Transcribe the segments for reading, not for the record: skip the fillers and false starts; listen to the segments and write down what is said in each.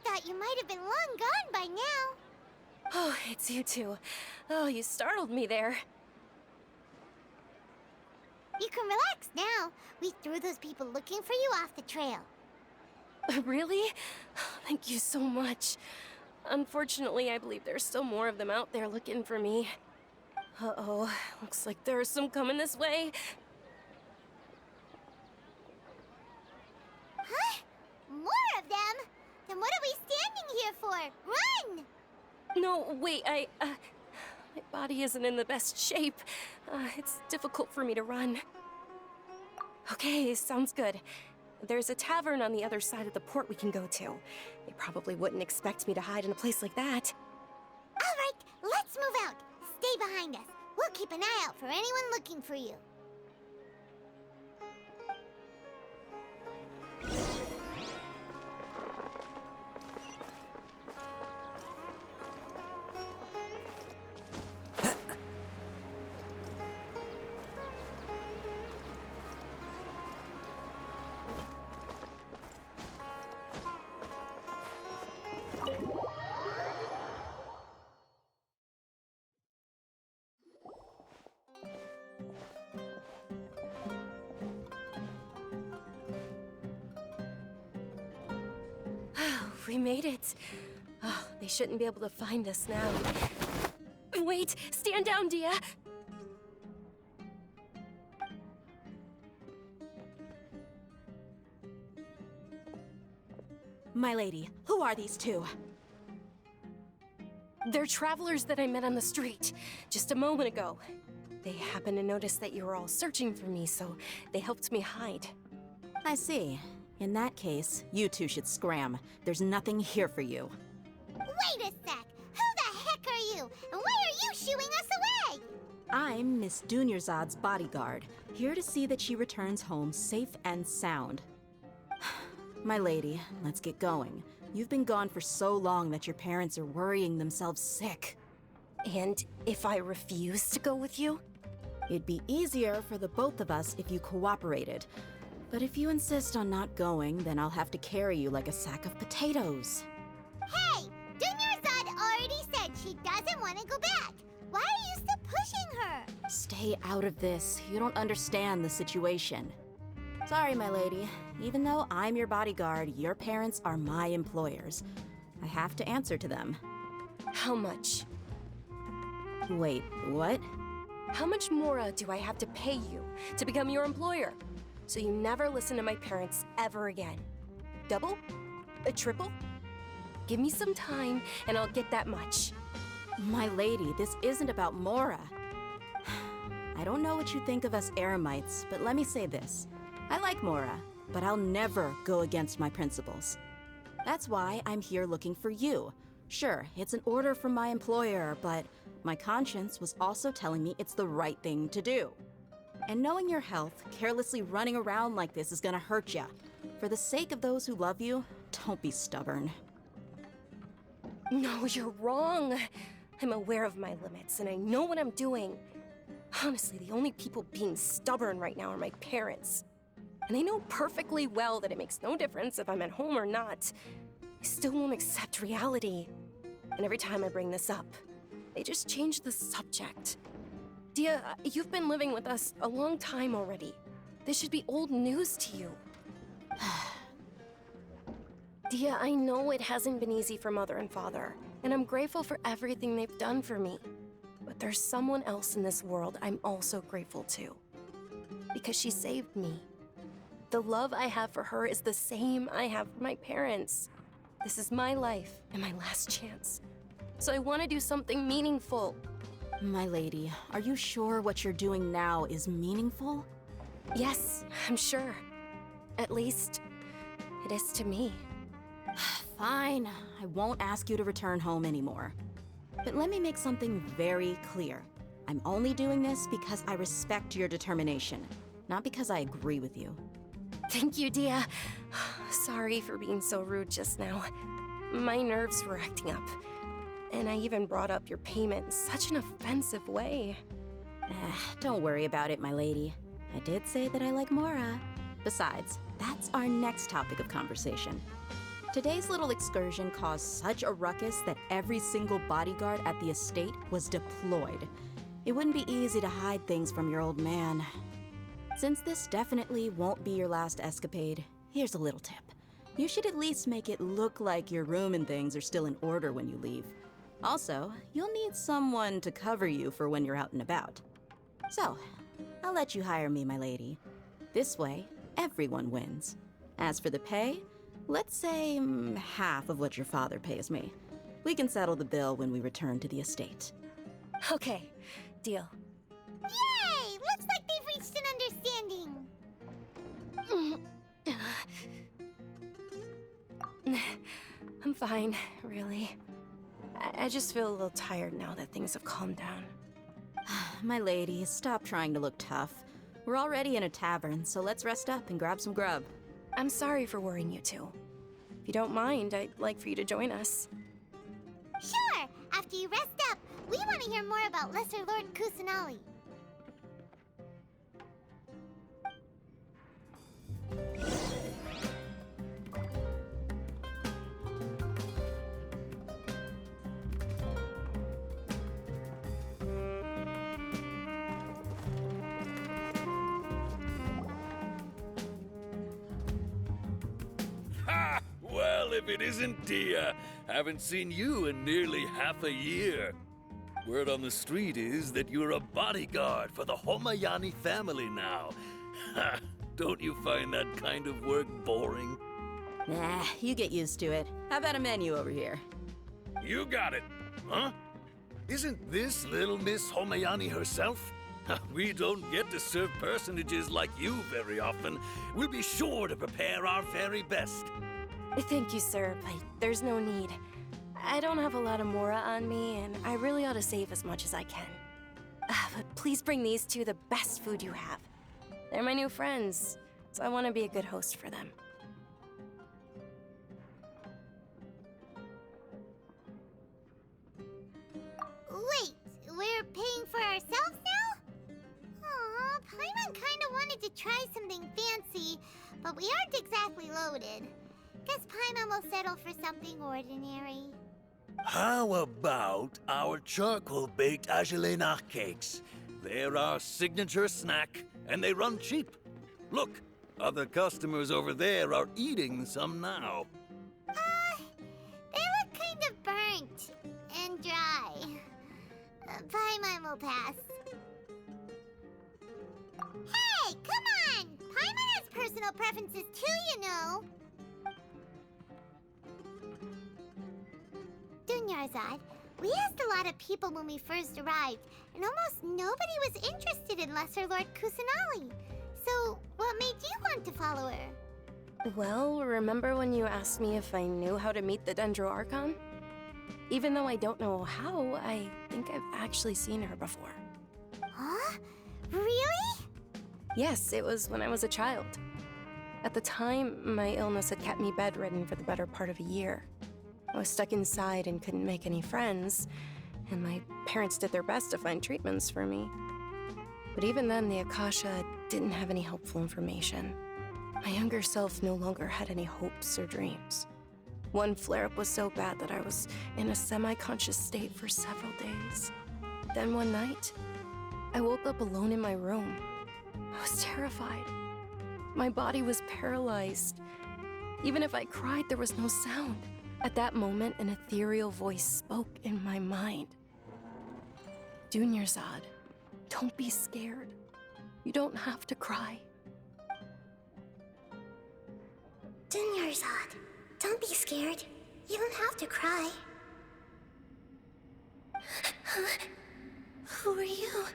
thought you might have been long gone by now. Oh, it's you two. Oh, you startled me there. You can relax now. We threw those people looking for you off the trail. Really? Thank you so much. Unfortunately, I believe there's still more of them out there looking for me. Uh-oh, looks like there's some coming this way. Huh? More of them? Then what are we standing here for? Run! No, wait, my body isn't in the best shape. It's difficult for me to run. Okay, sounds good. There's a tavern on the other side of the port we can go to. They probably wouldn't expect me to hide in a place like that. All right, let's move out. Stay behind us. We'll keep an eye out for anyone looking for you. We made it. Oh, they shouldn't be able to find us now. Wait, stand down, Dia. My lady, who are these two? They're travelers that I met on the street just a moment ago. They happened to notice that you were all searching for me, so they helped me hide. I see. In that case, you two should scram. There's nothing here for you. Wait a sec! Who the heck are you? And why are you shooing us away? I'm Miss Dunyarzad's bodyguard, here to see that she returns home safe and sound. My lady, let's get going. You've been gone for so long that your parents are worrying themselves sick. And if I refuse to go with you? It'd be easier for the both of us if you cooperated. But if you insist on not going, then I'll have to carry you like a sack of potatoes. Hey! Dunyarzad already said she doesn't want to go back. Why are you still pushing her? Stay out of this. You don't understand the situation. Sorry, my lady. Even though I'm your bodyguard, your parents are my employers. I have to answer to them. How much? Wait, what? How much more do I have to pay you to become your employer? So you never listen to my parents ever again. Double? A triple? Give me some time and I'll get that much. My lady, this isn't about Mora. I don't know what you think of us Eremites, but let me say this. I like Mora, but I'll never go against my principles. That's why I'm here looking for you. Sure, it's an order from my employer, but my conscience was also telling me it's the right thing to do. And knowing your health, carelessly running around like this is gonna hurt ya. For the sake of those who love you, don't be stubborn. No, you're wrong. I'm aware of my limits and I know what I'm doing. Honestly, the only people being stubborn right now are my parents. And I know perfectly well that it makes no difference if I'm at home or not. I still won't accept reality. And every time I bring this up, they just change the subject. Dia, you've been living with us a long time already. This should be old news to you. Dia, I know it hasn't been easy for Mother and Father, and I'm grateful for everything they've done for me. But there's someone else in this world I'm also grateful to. Because she saved me. The love I have for her is the same I have for my parents. This is my life and my last chance. So I want to do something meaningful. My lady, are you sure what you're doing now is meaningful? Yes, I'm sure. At least, it is to me. Fine, I won't ask you to return home anymore. But let me make something very clear. I'm only doing this because I respect your determination, not because I agree with you. Thank you, Dia. Sorry for being so rude just now. My nerves were acting up. And I even brought up your payment in such an offensive way. Don't worry about it, my lady. I did say that I like Mora. Besides, that's our next topic of conversation. Today's little excursion caused such a ruckus that every single bodyguard at the estate was deployed. It wouldn't be easy to hide things from your old man. Since this definitely won't be your last escapade, here's a little tip. You should at least make it look like your room and things are still in order when you leave. Also, you'll need someone to cover you for when you're out and about. So, I'll let you hire me, my lady. This way, everyone wins. As for the pay, let's say half of what your father pays me. We can settle the bill when we return to the estate. Okay, deal. Yay! Looks like they've reached an understanding. I'm fine, really. I just feel a little tired now that things have calmed down. My lady, stop trying to look tough. We're already in a tavern, so let's rest up and grab some grub. I'm sorry for worrying you two. If you don't mind, I'd like for you to join us. Sure! After you rest up, we want to hear more about Lesser Lord Kusanali. Ha! Well, if it isn't Dia. Haven't seen you in nearly half a year. Word on the street is that you're a bodyguard for the Homayani family now. Ha! Don't you find that kind of work boring? Nah, you get used to it. How about a menu over here? You got it, huh? Isn't this little Miss Homayani herself? We don't get to serve personages like you very often. We'll be sure to prepare our very best. Thank you, sir, but there's no need. I don't have a lot of Mora on me, and I really ought to save as much as I can. But please bring these two the best food you have. They're my new friends, so I want to be a good host for them. Wait, we're paying for ourselves now? Aw, Paimon kinda wanted to try something fancy, but we aren't exactly loaded. Guess Paimon will settle for something ordinary. How about our charcoal-baked Agelena cakes? They're our signature snack, and they run cheap. Look, other customers over there are eating some now. They look kind of burnt and dry. Paimon will pass. Hey, come on! Paimon has personal preferences too, you know. Dunyarzad, we asked a lot of people when we first arrived, and almost nobody was interested in Lesser Lord Kusanali. So, what made you want to follow her? Well, remember when you asked me if I knew how to meet the Dendro Archon? Even though I don't know how, I think I've actually seen her before. Huh? Really? Yes, it was when I was a child. At the time, my illness had kept me bedridden for the better part of a year. I was stuck inside and couldn't make any friends, and my parents did their best to find treatments for me. But even then, the Akasha didn't have any helpful information. My younger self no longer had any hopes or dreams. One flare-up was so bad that I was in a semi-conscious state for several days. Then one night, I woke up alone in my room. I was terrified. My body was paralyzed. Even if I cried, there was no sound. At that moment, an ethereal voice spoke in my mind. Dunyarzad, don't be scared. You don't have to cry. Dunyarzad, don't be scared. You don't have to cry. Who are you?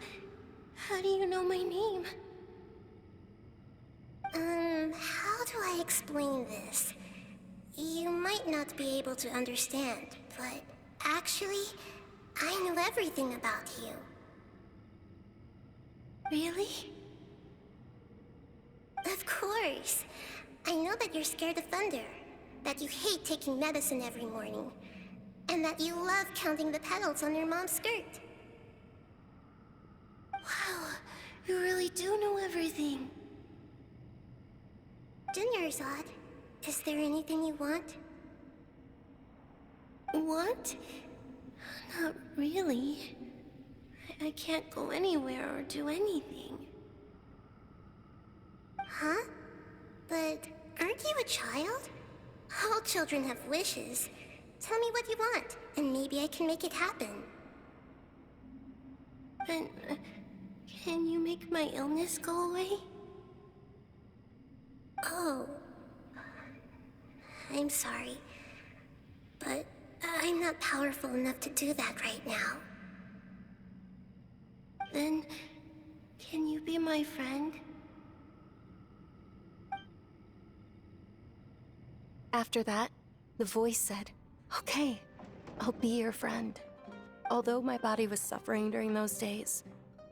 How do you know my name? How do I explain this? You might not be able to understand, but actually, I know everything about you. Really? Of course. I know that you're scared of thunder, that you hate taking medicine every morning, and that you love counting the petals on your mom's skirt. Wow, you really do know everything. Dunyarzad, is there anything you want? What? Not really. I can't go anywhere or do anything. Huh? But aren't you a child? All children have wishes. Tell me what you want, and maybe I can make it happen. But can you make my illness go away? Oh. I'm sorry. But I'm not powerful enough to do that right now. Then can you be my friend? After that, the voice said, "Okay, I'll be your friend." Although my body was suffering during those days,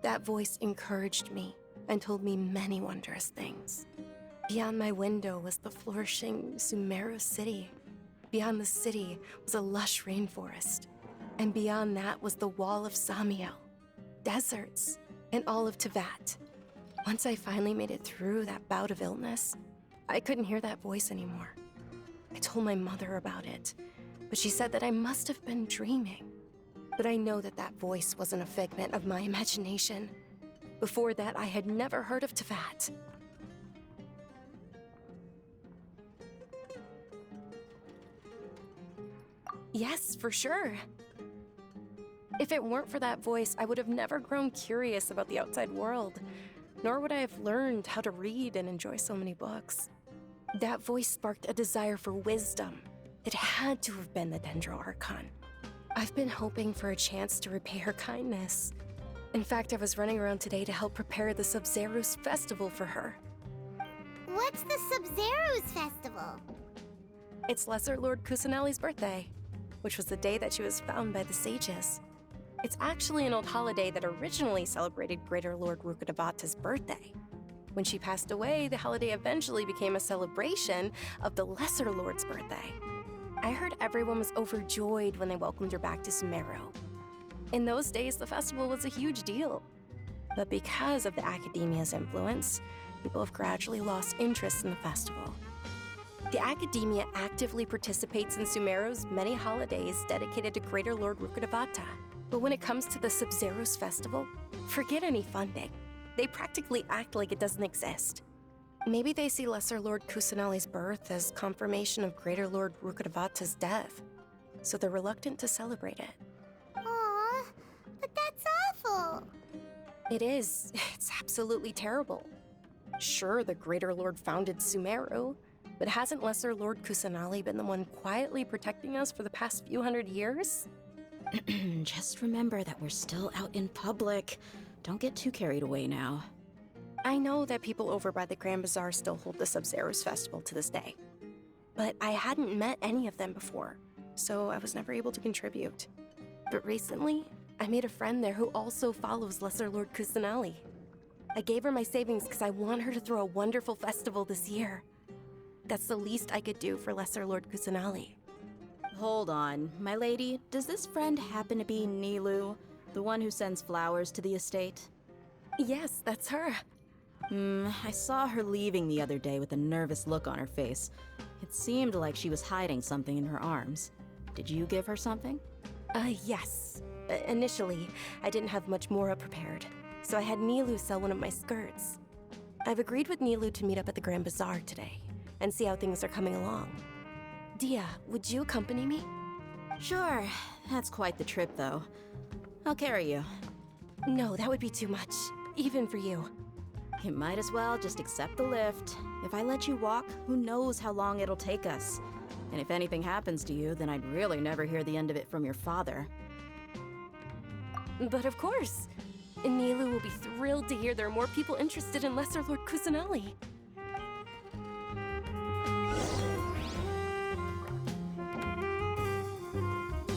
that voice encouraged me and told me many wondrous things. Beyond my window was the flourishing Sumeru city. Beyond the city was a lush rainforest. And beyond that was the wall of Samiel, deserts, and all of Teyvat. Once I finally made it through that bout of illness, I couldn't hear that voice anymore. I told my mother about it, but she said that I must have been dreaming. But I know that that voice wasn't a figment of my imagination. Before that, I had never heard of Teyvat. Yes, for sure. If it weren't for that voice, I would have never grown curious about the outside world, nor would I have learned how to read and enjoy so many books. That voice sparked a desire for wisdom. It had to have been the Dendro Archon. I've been hoping for a chance to repay her kindness. In fact, I was running around today to help prepare the Sub-Zerus festival for her. What's the Sub-Zerus festival? It's Lesser Lord Kusanali's birthday, which was the day that she was found by the sages. It's actually an old holiday that originally celebrated Greater Lord Rukkhadevata's birthday. When she passed away, the holiday eventually became a celebration of the Lesser Lord's birthday. I heard everyone was overjoyed when they welcomed her back to Sumeru. In those days, the festival was a huge deal. But because of the Academia's influence, people have gradually lost interest in the festival. The Academia actively participates in Sumeru's many holidays dedicated to Greater Lord Rukkhadevata. But when it comes to the Sub-Zerus festival, forget any funding. They practically act like it doesn't exist. Maybe they see Lesser Lord Kusanali's birth as confirmation of Greater Lord Rukkhadevata's death, so they're reluctant to celebrate it. Aw, but that's awful. It is. It's absolutely terrible. Sure, the Greater Lord founded Sumeru, but hasn't Lesser Lord Kusanali been the one quietly protecting us for the past few hundred years? Just remember that we're still out in public. Don't get too carried away now. I know that people over by the Grand Bazaar still hold the Sub-Zerus festival to this day, but I hadn't met any of them before, so I was never able to contribute. But recently, I made a friend there who also follows Lesser Lord Kusanali. I gave her my savings because I want her to throw a wonderful festival this year. That's the least I could do for Lesser Lord Kusanali. Hold on, my lady. Does this friend happen to be Nilu, the one who sends flowers to the estate? Yes, that's her. I saw her leaving the other day with a nervous look on her face. It seemed like she was hiding something in her arms. Did you give her something? Yes. Initially, I didn't have much Mora prepared, so I had Nilu sell one of my skirts. I've agreed with Nilu to meet up at the Grand Bazaar today and see how things are coming along. Dia, would you accompany me? Sure. That's quite the trip, though. I'll carry you. No, that would be too much, even for you. You might as well just accept the lift. If I let you walk, who knows how long it'll take us. And if anything happens to you, then I'd really never hear the end of it from your father. But of course. Nilu will be thrilled to hear there are more people interested in Lesser Lord Kusanali.